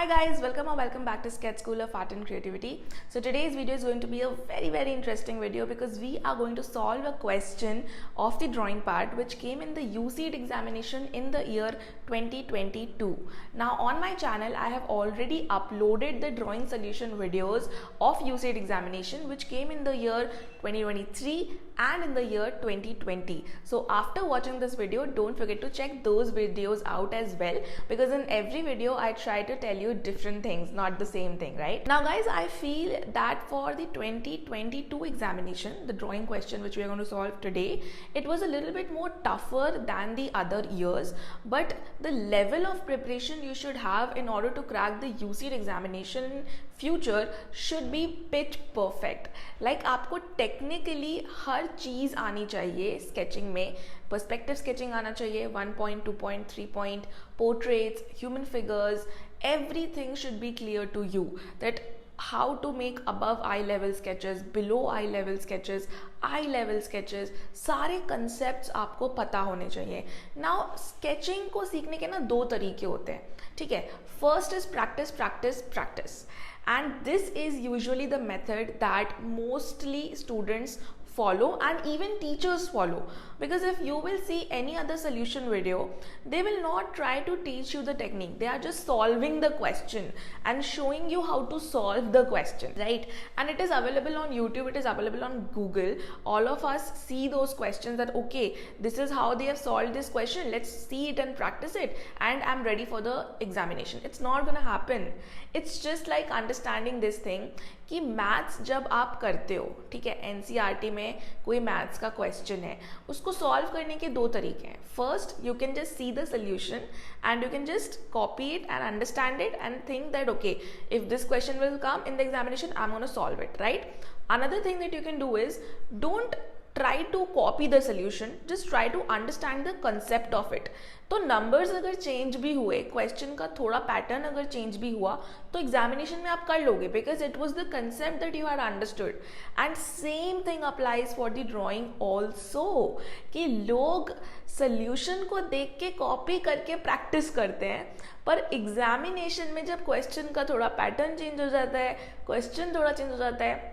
Hi guys, welcome or welcome back to Sketch School of Art and Creativity. So today's video is going to be a very interesting video because we are going to solve a question of the drawing part which came in the UCEED examination in the year 2022. Now on my channel I have already uploaded the drawing solution videos of UCEED examination which came in the year 2023 and in the year 2020. So after watching this video, don't forget to check those videos out as well, because in every video I try to tell you different things, not the same thing, right? Now guys, I feel that for the 2022 examination, the drawing question which we are going to solve today, it was a little bit more tougher than the other years, but the level of preparation you should have in order to crack the UCEED examination in future should be pitch perfect. Like आपको technically हर चीज़ आनी चाहिए sketching में. Perspective sketching आना चाहिए, 1 point, 2 point, 3 point, portraits, human figures, everything should be clear to you that how to make above eye level sketches, below eye level sketches, eye level sketches, सारे concepts आपको पता होने चाहिए. Now sketching को सीखने के ना दो तरीके होते हैं, ठीक है. First is practice, practice, practice, and this is usually the method that mostly students follow and even teachers follow, because if you will see any other solution video, they will not try to teach you the technique. They are just solving the question and showing you how to solve the question, right? And it is available on YouTube, it is available on Google. All of us see those questions that okay, this is how they have solved this question, let's see it and practice it and I'm ready for the examination. It's not gonna happen. It's just like understanding this thing कि maths जब आप करते हो, ठीक है, NCERT में कोई maths का क्वेश्चन है, उसको सॉल्व करने के दो तरीके हैं. First, you can just see the solution and you can just copy it and understand it and think that okay, if this question will come in the examination, I'm going to solve it, right? Another thing that you can do is don't try to copy the solution, just try to understand the concept of it. तो numbers अगर change भी हुए, question का थोड़ा pattern अगर change भी हुआ, तो एग्जामिनेशन में आप कर लोगे, because it was the concept that you had understood. And same thing applies for the drawing also, कि लोग सोल्यूशन को देख के कॉपी करके प्रैक्टिस करते हैं, पर एग्जामिनेशन में जब क्वेश्चन का थोड़ा पैटर्न चेंज हो जाता है, क्वेश्चन थोड़ा चेंज हो जाता है,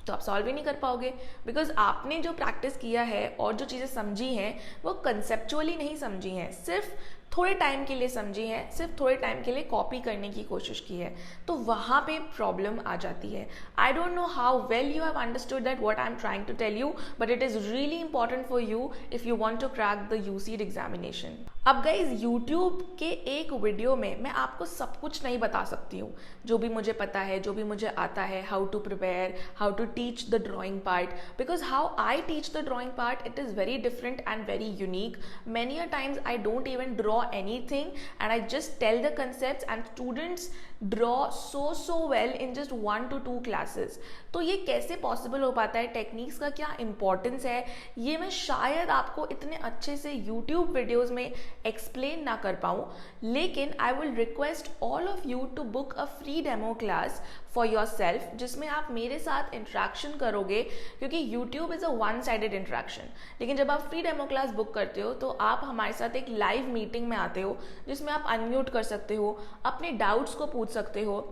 तो आप सॉल्व ही नहीं कर पाओगे, बिकॉज आपने जो प्रैक्टिस किया है और जो चीज़ें समझी हैं वो कंसेप्चुअली नहीं समझी हैं, सिर्फ थोड़े टाइम के लिए समझी है, सिर्फ थोड़े टाइम के लिए कॉपी करने की कोशिश की है, तो वहाँ पे प्रॉब्लम आ जाती है. I don't know how well you have understood that what I am trying to tell you, but it is really important for you if you want to crack the UCEED examination. अब guys, YouTube के एक video में मैं आपको सब कुछ नहीं बता सकती हूँ, जो भी मुझे पता है, जो भी मुझे आता है, how to prepare, how to teach the drawing part, because how I teach the drawing part, it is very different and very unique. Many a times I don't even draw anything and I just tell the concepts and students draw so well in just 1 to 2 classes. तो ये कैसे possible हो पाता है, techniques का क्या importance है, ये मैं शायद आपको इतने अच्छे से यूट्यूब वीडियोस में एक्सप्लेन ना कर पाऊँ, लेकिन I will request all of you to book a free demo class for yourself, जिसमें आप मेरे साथ इंट्रैक्शन करोगे, क्योंकि YouTube is a one sided interaction. लेकिन जब आप फ्री डेमो क्लास बुक करते हो तो आप हमारे साथ एक लाइव मीटिंग में आते हो, जिसमें आप अनम्यूट कर सकते हो, अपने डाउट्स को पूछ सकते हो,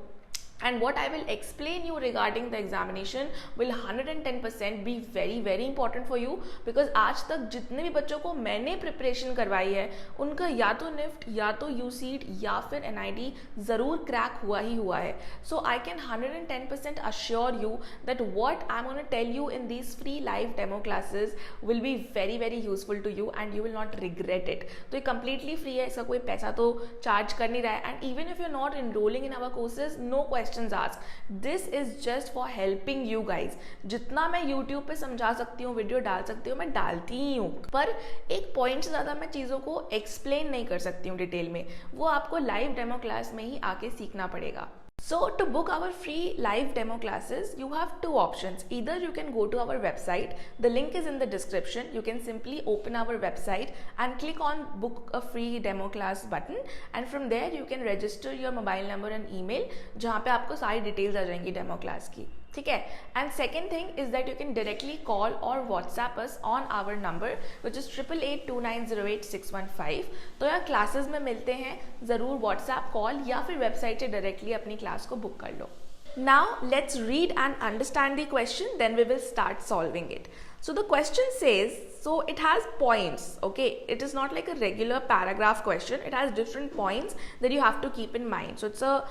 and what I will explain you regarding the examination will 110% be very important for you, because आज तक जितने भी बच्चों को मैंने प्रिपरेशन करवाई है उनका या तो निफ्ट या तो यूसीड या फिर एनआईटी ज़रूर क्रैक हुआ ही हुआ है. So I can 110% assure you that what I'm going to tell you in these free live demo classes will be very useful to you and you will not regret it. तो ये completely free है, इसका कोई पैसा तो charge कर नहीं रहा है, and even if you're not enrolling in our courses, no question asked. This is just for helping you guys. जितना मैं YouTube पे समझा सकती हूँ, वीडियो डाल सकती हूँ, मैं डालती ही हूँ, पर एक पॉइंट से ज़्यादा मैं चीज़ों को एक्सप्लेन नहीं कर सकती हूँ डिटेल में. वो आपको लाइव डेमो क्लास में ही आके सीखना पड़ेगा. So to book our free live demo classes, you have two options. Either you can go to our website, the link is in the description. You can simply open our website and click on book a free demo class button, and from there you can register your mobile number and email, जहाँ पे आपको सारी details आ जाएंगी demo class की. ठीक है. And second thing is that you can directly call और WhatsApp us on our number which is 8882908615. तो यहाँ क्लासेस में मिलते हैं, ज़रूर व्हाट्सएप कॉल या फिर वेबसाइट से डायरेक्टली अपनी क्लास को बुक कर लो. Now let's read and understand the question, then we will start solving it. So the question says, so it has points, okay? It is not like a regular paragraph question. It has different points that you have to keep in mind. So it's a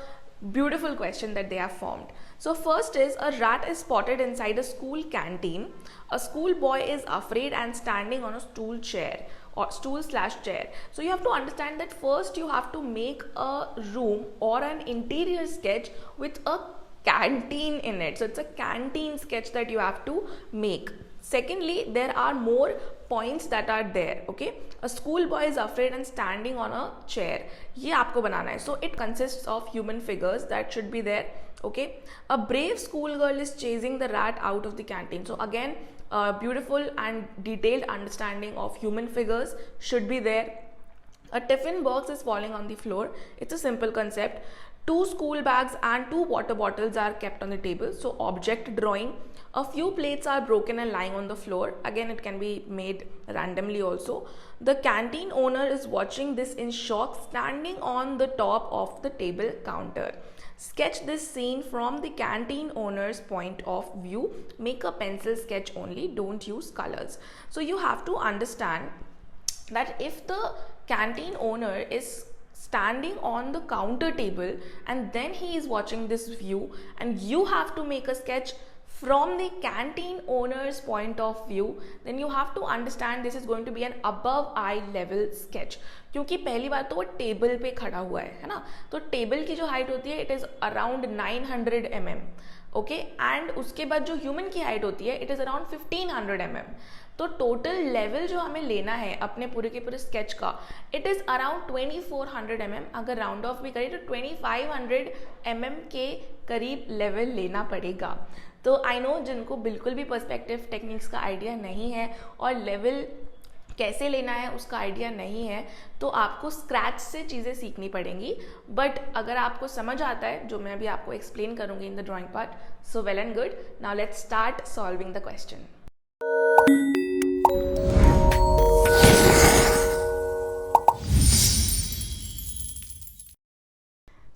beautiful question that they have formed. So first is, a rat is spotted inside a school canteen. A schoolboy is afraid and standing on a stool/chair. So you have to understand that first you have to make a room or an interior sketch with a canteen in it. So it's a canteen sketch that you have to make. Secondly, there are more points that are there, okay? A schoolboy is afraid and standing on a chair. ये आपको बनाना है. So it consists of human figures that should be there, okay? A brave schoolgirl is chasing the rat out of the canteen. So again, a beautiful and detailed understanding of human figures should be there. A tiffin box is falling on the floor. It's a simple concept. 2 school bags and 2 water bottles are kept on the table. So object drawing. A few plates are broken and lying on the floor. Again, it can be made randomly also. The canteen owner is watching this in shock, standing on the top of the table counter. Sketch this scene from the canteen owner's point of view. Make a pencil sketch only. Don't use colors. So you have to understand that if the canteen owner is standing on the counter table and then he is watching this view and you have to make a sketch from the canteen owner's point of view, then you have to understand this is going to be an above eye level sketch. क्योंकि पहली बात तो वो table पे खड़ा हुआ है ना, तो टेबल की जो हाइट होती है it is around 900 mm, okay. And उसके बाद जो ह्यूमन की हाइट होती है इट इज़ अराउंड 1500 mm. तो टोटल लेवल जो हमें लेना है अपने पूरे के पूरे स्केच का, इट इज़ अराउंड 2400 mm. अगर राउंड ऑफ भी करें तो 2500 mm के करीब लेवल लेना पड़ेगा. तो आई नो जिनको बिल्कुल भी पर्सपेक्टिव टेक्निक्स का आइडिया नहीं है और लेवल कैसे लेना है उसका आइडिया नहीं है, तो आपको स्क्रैच से चीज़ें सीखनी पड़ेंगी. बट अगर आपको समझ आता है जो मैं अभी आपको एक्सप्लेन करूँगी in the drawing part, so well and good. Now let's start solving the question.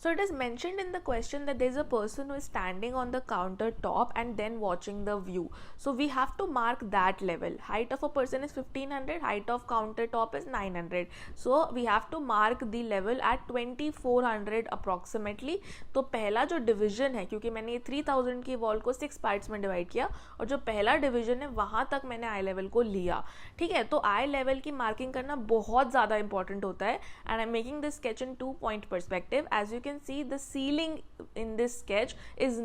So it is mentioned in the question that there is a person who is standing on the countertop and then watching the view. So we have to mark that level. Height of a person is 1500, height of countertop is 900. So we have to mark the level at 2400 approximately. तो पहला जो division है, क्योंकि मैंने ये 3000 की wall को 6 parts में डिवाइड किया और जो पहला डिवीजन है वहाँ तक मैंने आई लेवल को लिया, ठीक है. तो आई लेवल की मार्किंग करना बहुत ज़्यादा इंपॉर्टेंट होता है. And I am making this sketch in 2 point perspective. As you can see, the ceiling in this sketch is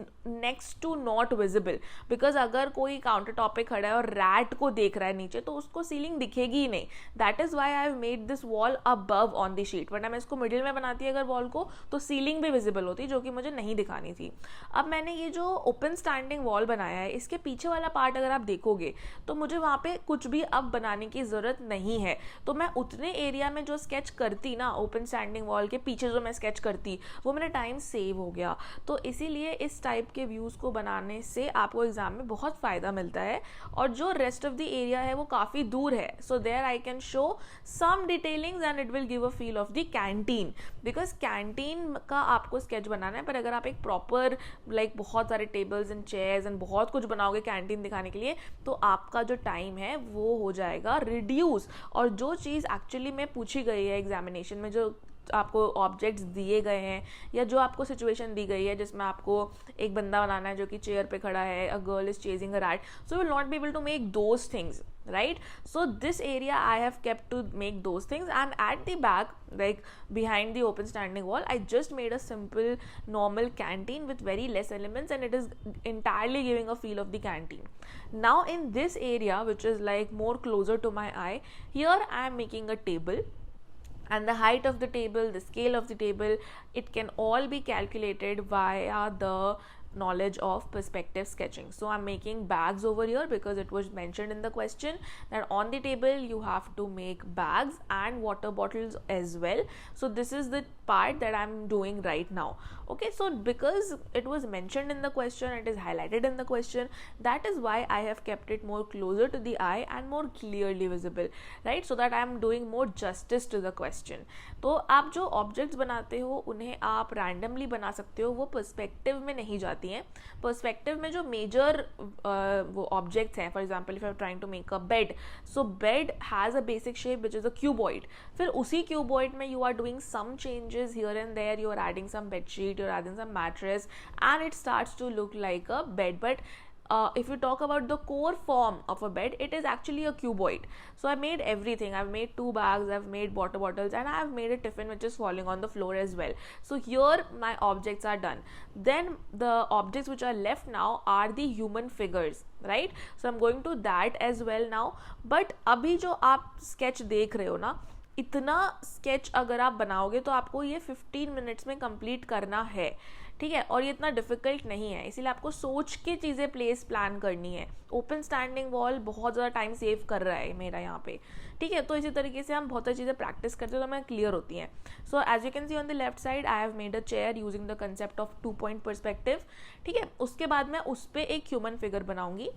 next to not visible, because अगर कोई काउंटर टॉप पे खड़ा है और रैट को देख रहा है नीचे तो उसको सीलिंग दिखेगी ही नहीं. That is why I have made this wall above on the sheet. वरना मैं इसको मिडिल में बनाती अगर वॉल को तो सीलिंग भी विजिबल होती, जो कि मुझे नहीं दिखानी थी. अब मैंने ये जो ओपन स्टैंडिंग वॉल बनाया है, इसके पीछे वाला पार्ट अगर आप देखोगे तो मुझे वहाँ पे कुछ भी अब बनाने की ज़रूरत नहीं है. तो मैं उतने एरिया में जो स्केच करती ना, ओपन स्टैंडिंग वॉल के पीछे जो मैं स्केच करती, वो मेरा टाइम सेव हो गया. तो इसीलिए इस टाइप के व्यूज़ को बनाने से आपको एग्जाम में बहुत फ़ायदा मिलता है. और जो रेस्ट ऑफ द एरिया है वो काफ़ी दूर है, so there I can show some detailings and it will give a feel of the canteen, because canteen का आपको स्केच बनाना है. पर अगर आप एक प्रॉपर लाइक बहुत सारे टेबल्स एंड चेयर्स एंड बहुत कुछ बनाओगे कैंटीन दिखाने के लिए, तो आपका जो टाइम है वो हो जाएगा रिड्यूस. और जो चीज़ एक्चुअली में पूछी गई है एग्जामिनेशन में, जो आपको ऑब्जेक्ट्स दिए गए हैं या जो आपको सिचुएशन दी गई है जिसमें आपको एक बंदा बनाना है जो कि चेयर पे खड़ा है, a girl is chasing a rat, so you will not be able to make those things, right? So this area I have kept to make those things, and at the back, like behind the open standing wall, I just made a simple normal canteen with very less elements, and it is entirely giving a feel of the canteen. Now in this area, which is like more closer to my eye, here I am making a table, and the height of the table, the scale of the table, it can all be calculated via the knowledge of perspective sketching. So I'm making bags over here because it was mentioned in the question that on the table you have to make bags and water bottles as well. So this is the part that I'm doing right now. Okay, so because it was mentioned in the question, it is highlighted in the question, that is why I have kept it more closer to the eye and more clearly visible, right, so that I am doing more justice to the question. तो आप जो objects बनाते हो उन्हें आप randomly बना सकते हो, वो पर्सपेक्टिव में नहीं जाती हैं. पर्सपेक्टिव में जो मेजर वो ऑब्जेक्ट्स हैं, for example if you are trying to make a bed, so bed has a basic shape which is a cuboid. फिर उसी क्यूबॉइड में you are doing some changes here and there, you are adding some bedsheet, you are adding some mattress, and it starts to look like a bed. But if you talk about the core form of a bed, it is actually a cuboid. So I made everything. I've made 2 bags, I've made water bottles, and I've made a tiffin which is falling on the floor as well. So here my objects are done. Then the objects which are left now are the human figures, right? So I'm going to that as well now. But अभी जो आप sketch देख रहे हो ना, इतना sketch अगर आप बनाओगे तो आपको ये 15 मिनट्स में कंप्लीट करना है, ठीक है, और ये इतना डिफिकल्ट नहीं है, इसीलिए आपको सोच के चीज़ें प्लान करनी है. ओपन स्टैंडिंग वॉल बहुत ज़्यादा टाइम सेव कर रहा है मेरा यहाँ पे, ठीक है. तो इसी तरीके से हम बहुत सारी चीज़ें प्रैक्टिस करते हैं तो हमें क्लियर होती हैं. So as you can see on the left side I have made a chair using the concept of 2 point perspective, ठीक है. उसके बाद मैं उस पर एक ह्यूमन फिगर बनाऊंगी.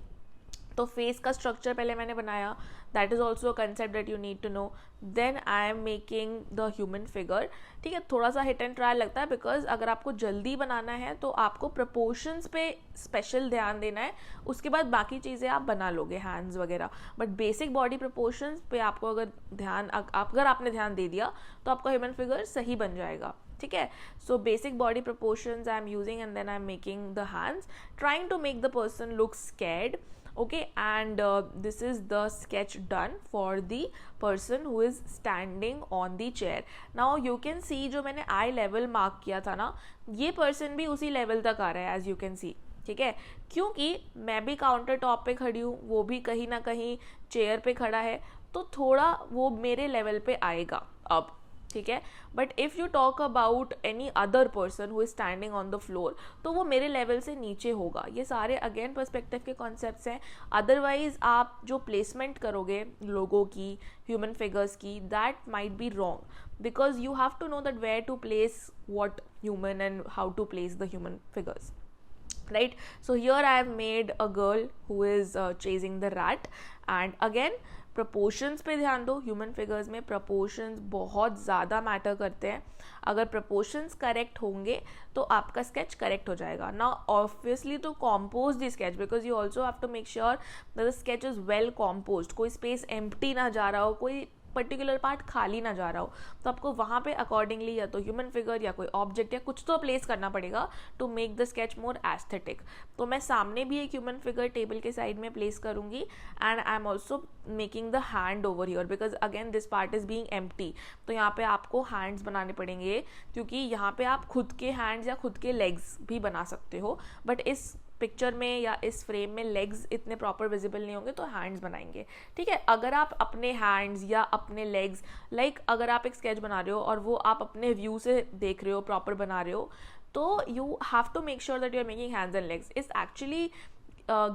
तो फेस का स्ट्रक्चर पहले मैंने बनाया, that is also a concept that you need to know. Then I am making the human figure, ठीक है. थोड़ा सा हिट एंड ट्रायल लगता है बिकॉज अगर आपको जल्दी बनाना है तो आपको प्रपोर्शंस पे स्पेशल ध्यान देना है, उसके बाद बाकी चीज़ें आप बना लोगे, हैंड्स वगैरह. बट बेसिक बॉडी प्रपोर्शंस पे आपको अगर आपने ध्यान दे दिया तो आपका ह्यूमन फिगर सही बन जाएगा, ठीक है. So basic body proportions I am using and then I am making the hands, trying to make the person look scared. Okay, and this is the sketch done for the person who is standing on the chair. Now you can see जो मैंने eye level mark किया था ना, ये person भी उसी level तक आ रहा है as you can see, ठीक है. क्योंकि मैं भी काउंटर टॉप पे खड़ी हूँ, वो भी कहीं ना कहीं चेयर पे खड़ा है, तो थोड़ा वो मेरे लेवल पे आएगा अब, ठीक है. But if you talk about any other person who is standing on the floor, तो वो मेरे लेवल से नीचे होगा. ये सारे अगेन पर्सपेक्टिव के कॉन्सेप्ट्स हैं. अदरवाइज आप जो प्लेसमेंट करोगे लोगों की, ह्यूमन फिगर्स की, that might be wrong because you have to know that where to place what human and how to place the human figures, right? So here I have made a girl who is chasing the rat, and again proportions पे ध्यान दो. Human figures में proportions बहुत ज़्यादा matter करते हैं. अगर proportions correct होंगे तो आपका स्केच करेक्ट हो जाएगा ना. ऑब्वियसली तो compose the sketch because you also have to make sure that the sketch is well composed, कोई स्पेस एम्प्टी ना जा रहा हो, कोई पर्टिकुलर पार्ट खाली ना जा रहा हो. तो आपको वहाँ पे अकॉर्डिंगली या तो ह्यूमन फिगर या कोई ऑब्जेक्ट या कुछ तो प्लेस करना पड़ेगा to make the sketch more aesthetic. तो मैं सामने भी एक ह्यूमन फिगर टेबल के साइड में प्लेस करूँगी and I am also making the hand over here because again this part is being empty. तो यहाँ पे आपको हैंड्स बनाने पड़ेंगे क्योंकि यहाँ पे आप खुद के हैंड्स या खुद के लेग्स भी बना सकते हो. बट इस पिक्चर में या इस फ्रेम में लेग्स इतने प्रॉपर विजिबल नहीं होंगे तो हैंड्स बनाएंगे, ठीक है. अगर आप अपने हैंड्स या अपने लेग्स अगर आप एक स्केच बना रहे हो और वो आप अपने व्यू से देख रहे हो, प्रॉपर बना रहे हो, तो you have to make sure that you are making hands and legs. Is actually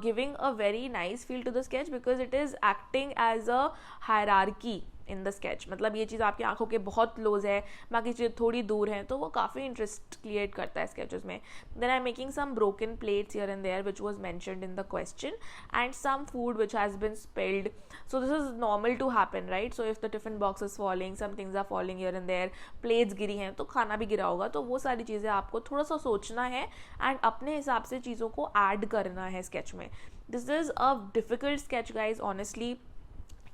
giving a very nice feel to the sketch because it is acting as a hierarchy in the sketch. मतलब ये चीज़ आपकी आंखों के बहुत close है, बाकी चीज़ें थोड़ी दूर हैं, तो वो काफ़ी इंटरेस्ट क्रिएट करता है स्केचेस में. Then I am making some broken plates here and there which was mentioned in the question and some food which has been spilled. So this is normal to happen, right. So if the tiffin box is falling, some things are falling here and there, plates गिरी हैं तो खाना भी गिरा होगा. तो वो सारी चीज़ें आपको थोड़ा सा सोचना है एंड अपने हिसाब से चीज़ों को ऐड करना है स्केच में. This is a difficult sketch guys honestly.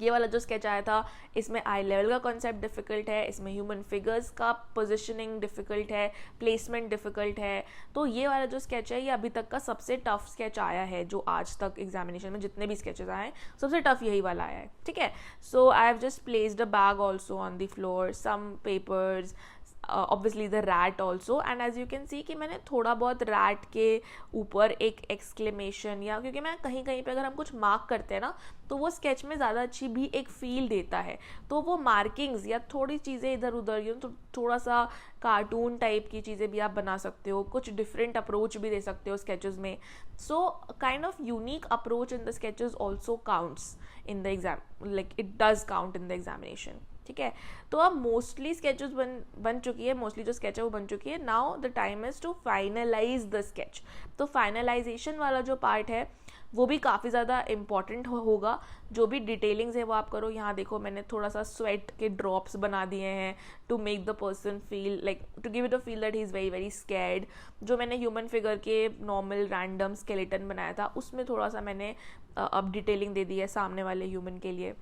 ये वाला जो स्केच आया था इसमें आई लेवल का कॉन्सेप्ट डिफिकल्ट है, इसमें ह्यूमन फिगर्स का पोजीशनिंग डिफिकल्ट है, प्लेसमेंट डिफिकल्ट है. तो ये वाला जो स्केच है ये अभी तक का सबसे टफ स्केच आया है जो आज तक एग्जामिनेशन में जितने भी स्केचेस आए हैं सबसे टफ यही वाला आया है, ठीक है. So I have just placed a bag also on the floor, some papers, obviously the rat also, and as you can see कि मैंने थोड़ा बहुत रैट के ऊपर एक एक्सक्लेमेशन, या क्योंकि मैं कहीं कहीं पे अगर हम कुछ मार्क करते हैं ना तो वो स्केच में ज़्यादा अच्छी भी एक फील देता है, तो वो मार्किंग्स या थोड़ी चीज़ें इधर उधर यू तो थोड़ा सा कार्टून टाइप की चीज़ें भी आप बना सकते हो, कुछ डिफरेंट अप्रोच भी दे सकते हो स्केचेस में. So kind of unique approach in the sketches also counts in the exam, like it does count in the examination. ठीक है, तो अब मोस्टली स्केचेस बन चुकी है, मोस्टली जो स्केच है वो बन चुकी है. Now the time is to finalize the sketch. तो फाइनलाइजेशन वाला जो पार्ट है वो भी काफ़ी ज़्यादा इम्पॉर्टेंट होगा. जो भी डिटेलिंग्स है वो आप करो. यहाँ देखो मैंने थोड़ा सा स्वेट के ड्रॉप्स बना दिए हैं to make the person feel like, to give it a feel that he is very very scared. जो मैंने ह्यूमन फिगर के नॉर्मल रैंडम स्केलेटन बनाया था उसमें थोड़ा सा मैंने अब डिटेलिंग दे दी है सामने वाले ह्यूमन के लिए.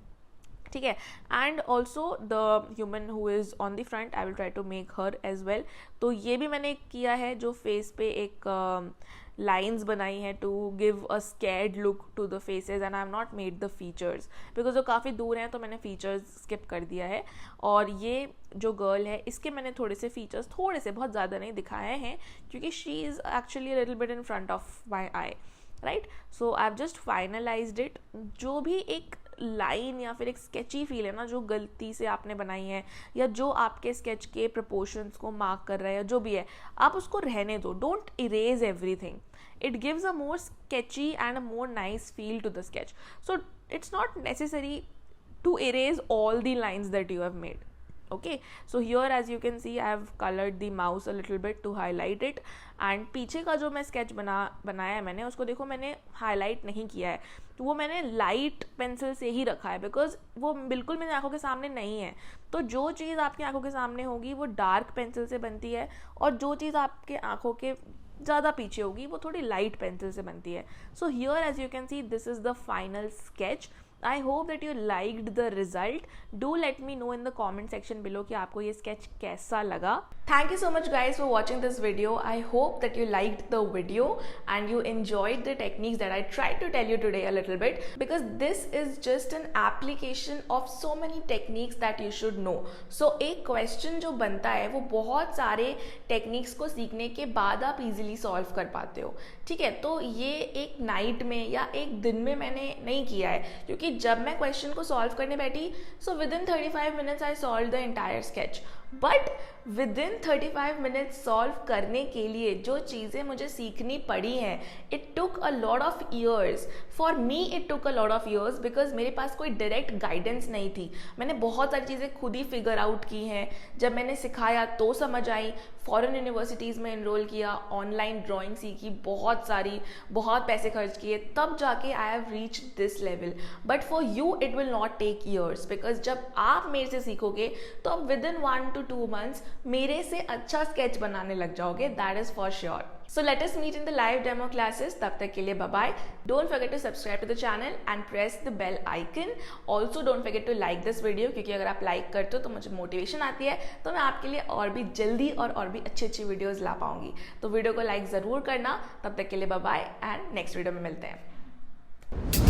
ठीक है, and also the human who is on the front I will try to make her as well. तो ये भी मैंने किया है जो फेस पे एक लाइन्स बनाई हैं to give a scared look to the faces, and I have not made the features because वो काफ़ी दूर हैं तो मैंने फीचर्स स्किप कर दिया है. और ये जो गर्ल है इसके मैंने थोड़े से फीचर्स, थोड़े से, बहुत ज़्यादा नहीं दिखाए हैं क्योंकि she is actually little bit in front of my I, right. So I have just finalised it. जो भी एक लाइन या फिर एक स्केची फील है ना जो गलती से आपने बनाई है या जो आपके स्केच के प्रपोर्शंस को मार्क कर रहा है या जो भी है, आप उसको रहने दो. Don't erase everything. it gives a more sketchy and a more nice feel to the sketch. So it's not necessary to erase all the lines that you have made. Okay, so here as you can see I have colored the mouse a little bit to highlight it, and पीछे का जो मैं sketch बनाया है मैंने उसको देखो मैंने हाईलाइट नहीं किया है, तो वो मैंने लाइट पेंसिल से ही रखा है बिकॉज वो बिल्कुल मेरी आंखों के सामने नहीं है. तो जो चीज़ आपकी आंखों के सामने होगी वो डार्क पेंसिल से बनती है, और जो चीज़ आपके आंखों के ज़्यादा पीछे होगी वो थोड़ी लाइट पेंसिल से बनती है. So here as you can see this is the final sketch. I hope that you liked the result. Do let me know in the comment section below कि आपको ये sketch कैसा लगा. Thank you so much guys for watching this video. I hope that you liked the video and you enjoyed the techniques that I tried to tell you today a little bit, because this is just an application of so many techniques that you should know. So एक question जो बनता है वो बहुत सारे techniques को सीखने के बाद आप easily solve कर पाते हो. ठीक है, तो ये एक नाइट में या एक दिन में मैंने नहीं किया है, क्योंकि जब मैं क्वेश्चन को सॉल्व करने बैठी so with in 35 minutes I solve the entire sketch. But with in 35 minutes solve करने के लिए जो चीज़ें मुझे सीखनी पड़ी हैं, it took a lot of years. For me it took a lot of years because मेरे पास कोई डायरेक्ट गाइडेंस नहीं थी. मैंने बहुत सारी चीज़ें खुद ही फिगर आउट की हैं. जब मैंने सिखाया तो समझ आई, फॉरेन यूनिवर्सिटीज़ में एनरोल किया, ऑनलाइन ड्राइंग सीखी बहुत सारी, बहुत पैसे खर्च किए, तब जाके I have reach this level. But for you it will not take years, because जब आप मेरे से सीखोगे तो आप विद इन 1 to 2 months मेरे से अच्छा स्केच बनाने लग जाओगे. That is for sure. So let us meet in the live demo classes. तब तक के लिए bye bye. Don't forget to subscribe to the channel and press the bell icon. Also don't forget to like this video, क्योंकि अगर आप like करते हो तो मुझे मोटिवेशन आती है, तो मैं आपके लिए और भी जल्दी और भी अच्छी वीडियोस ला पाऊंगी. तो वीडियो को लाइक ज़रूर करना. तब तक के लिए bye bye and next video में मिलते हैं.